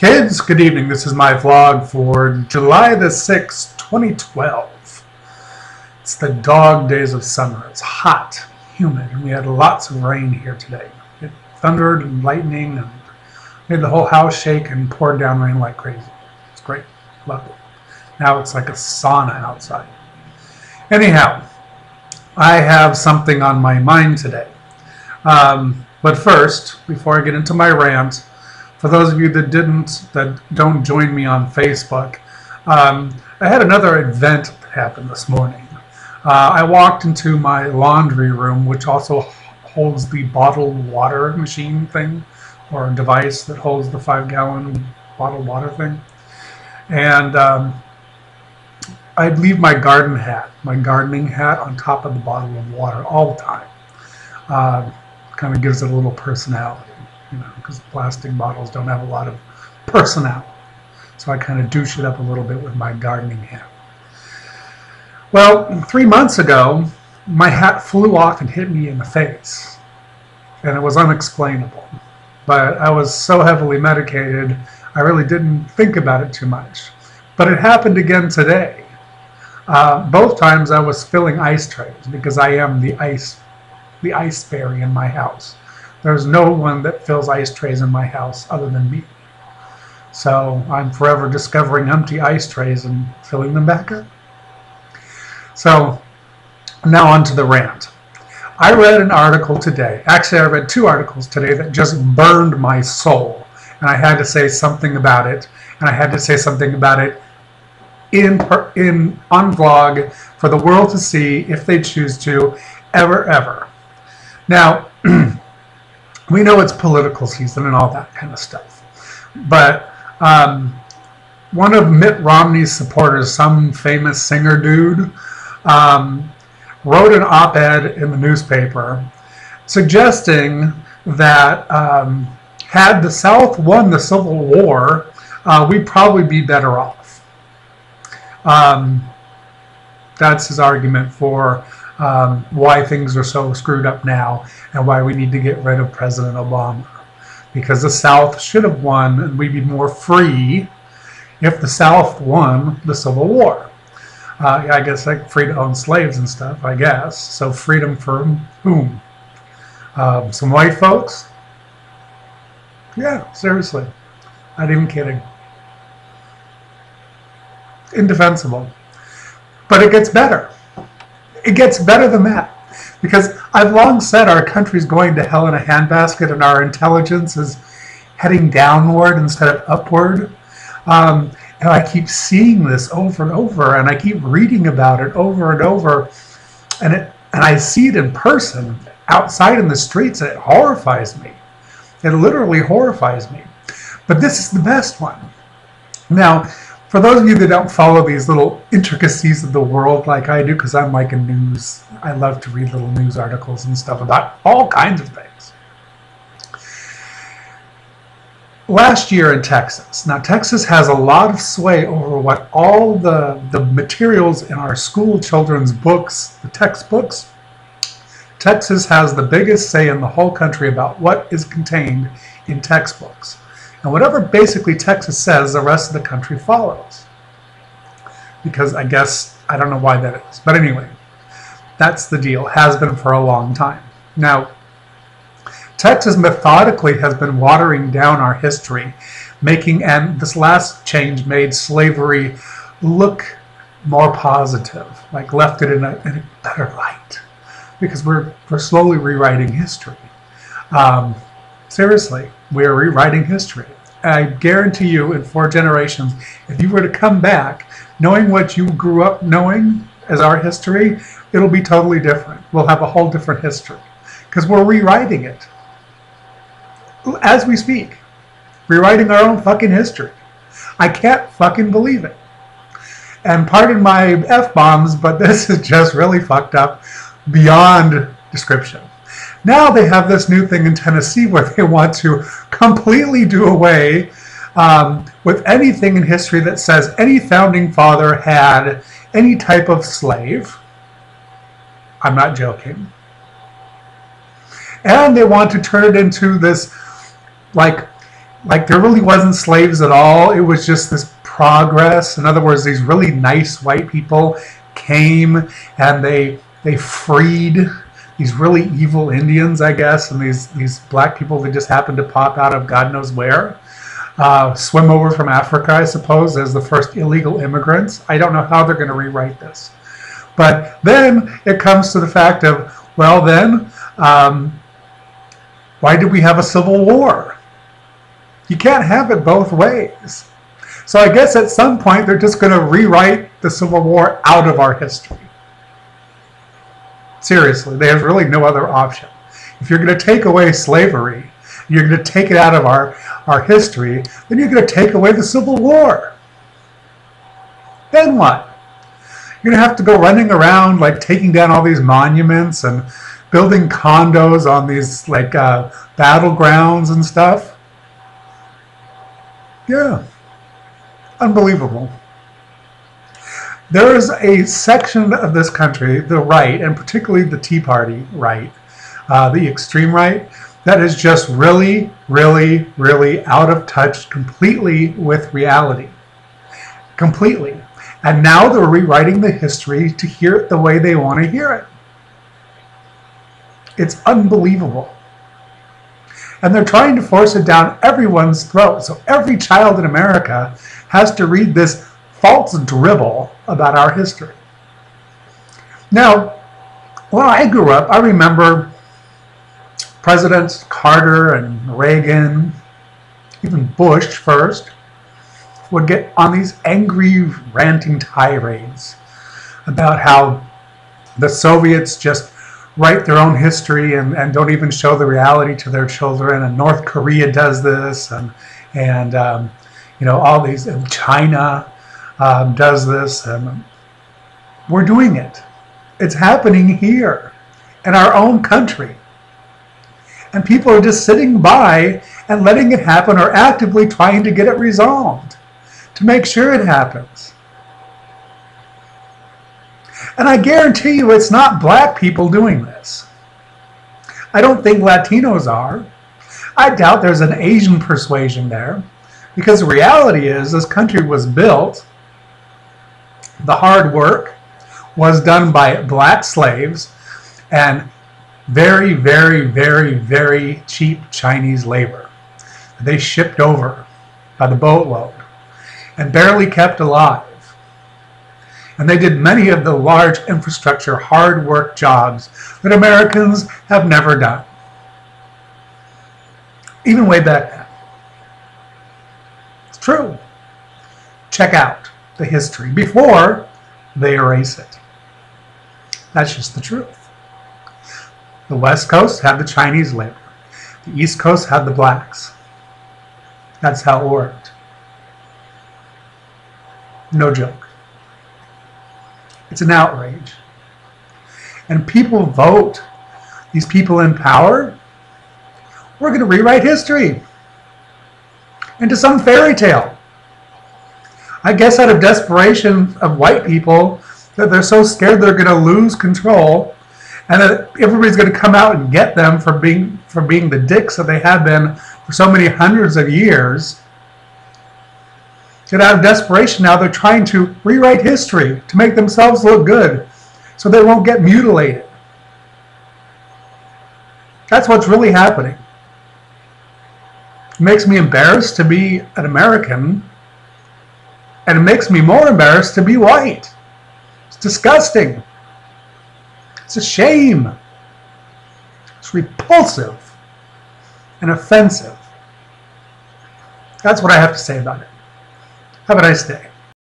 Kids, good evening. This is my vlog for July the 6th, 2012. It's the dog days of summer. It's hot, humid, and we had lots of rain here today. It thundered and lightning and made the whole house shake and poured down rain like crazy. It's great. Loved it. Now it's like a sauna outside. Anyhow, I have something on my mind today. But first, before I get into my rant, for those of you that don't join me on Facebook, I had another event that happened this morning. I walked into my laundry room, which also holds the bottled water machine thing, or a device that holds the 5-gallon bottled water thing. And I'd leave my gardening hat on top of the bottle of water all the time. Kind of gives it a little personality. Because plastic bottles don't have a lot of personality. So I kind of douche it up a little bit with my gardening hat. Well, 3 months ago, my hat flew off and hit me in the face. And it was unexplainable. But I was so heavily medicated, I really didn't think about it too much. But it happened again today. Both times I was filling ice trays because I am the ice fairy in my house. There's no one that fills ice trays in my house other than me. So I'm forever discovering empty ice trays and filling them back up. So now on to the rant. I read an article today. Actually, I read 2 articles today that just burned my soul. And I had to say something about it. And I had to say something about it on vlog for the world to see if they choose to, ever. Now, we know it's political season and all that kind of stuff. But one of Mitt Romney's supporters, some famous singer dude, wrote an op-ed in the newspaper suggesting that had the South won the Civil War, we'd probably be better off. That's his argument for why things are so screwed up now and why we need to get rid of President Obama. Because the South should have won and we'd be more free if the South won the Civil War. I guess like free to own slaves and stuff, I guess. So freedom for whom? Some white folks? Yeah, seriously. Not even kidding. Indefensible. But it gets better. It gets better than that. Because I've long said our country's going to hell in a handbasket and our intelligence is heading downward instead of upward. And I keep seeing this over and over, and I keep reading about it over and over. And I see it in person, outside in the streets, and it horrifies me. It literally horrifies me. But this is the best one. Now, for those of you that don't follow these little intricacies of the world like I do, because I'm like a news, I love to read little news articles and stuff about all kinds of things. Last year in Texas, now Texas has a lot of sway over what all the materials in our school children's books, the textbooks. Texas has the biggest say in the whole country about what is contained in textbooks. And whatever basically Texas says, the rest of the country follows. Because I guess, I don't know why that is. But anyway, that's the deal. Has been for a long time. Now, Texas methodically has been watering down our history, and this last change made slavery look more positive, like left it in a better light. Because we're slowly rewriting history. Seriously, we're rewriting history. I guarantee you, in 4 generations, if you were to come back, knowing what you grew up knowing as our history, it'll be totally different. We'll have a whole different history. Because we're rewriting it. As we speak. Rewriting our own fucking history. I can't fucking believe it. And pardon my F-bombs, but this is just really fucked up beyond description. Now they have this new thing in Tennessee where they want to completely do away with anything in history that says any founding father had any type of slave. I'm not joking. And they want to turn it into this, like, like there really wasn't slaves at all. It was just this progress. In other words, these really nice white people came and they freed these really evil Indians, I guess, and these black people that just happened to pop out of God knows where. Swim over from Africa, I suppose, as the first illegal immigrants. I don't know how they're going to rewrite this. But then it comes to the fact of, well then, why did we have a civil war? You can't have it both ways. So I guess at some point they're just going to rewrite the Civil War out of our history. Seriously, there's really no other option. If you're going to take away slavery, you're going to take it out of our history, then you're going to take away the Civil War. Then what? You're going to have to go running around like taking down all these monuments and building condos on these like battlegrounds and stuff. Yeah. Unbelievable. There is a section of this country, the right, and particularly the Tea Party right, the extreme right, that is just really, really, really out of touch completely with reality. Completely. And now they're rewriting the history to hear it the way they want to hear it. It's unbelievable. And they're trying to force it down everyone's throat. So every child in America has to read this false dribble about our history. Now, when I grew up, I remember Presidents Carter and Reagan, even Bush first, would get on these angry, ranting tirades about how the Soviets just write their own history and don't even show the reality to their children, and North Korea does this, and you know, all these, and China does this, and we're doing it. It's happening here in our own country. And people are just sitting by and letting it happen, or actively trying to get it resolved to make sure it happens. And I guarantee you it's not black people doing this. I don't think Latinos are. I doubt there's an Asian persuasion there, because the reality is this country was built, the hard work was done by black slaves and very, very, very, very cheap Chinese labor. They shipped over by the boatload and barely kept alive. And they did many of the large infrastructure, hard work jobs that Americans have never done, even way back then. It's true. Check out the history before they erase it. That's just the truth. The West Coast had the Chinese labor. The East Coast had the blacks. That's how it worked. No joke. It's an outrage. And people vote, these people in power, we're going to rewrite history into some fairy tale. I guess out of desperation of white people, that they're so scared they're going to lose control, and that everybody's going to come out and get them for being the dicks that they have been for so many hundreds of years. And out of desperation now, they're trying to rewrite history to make themselves look good so they won't get mutilated. That's what's really happening. It makes me embarrassed to be an American, and it makes me more embarrassed to be white. It's disgusting. It's a shame. It's repulsive and offensive. That's what I have to say about it. Have a nice day.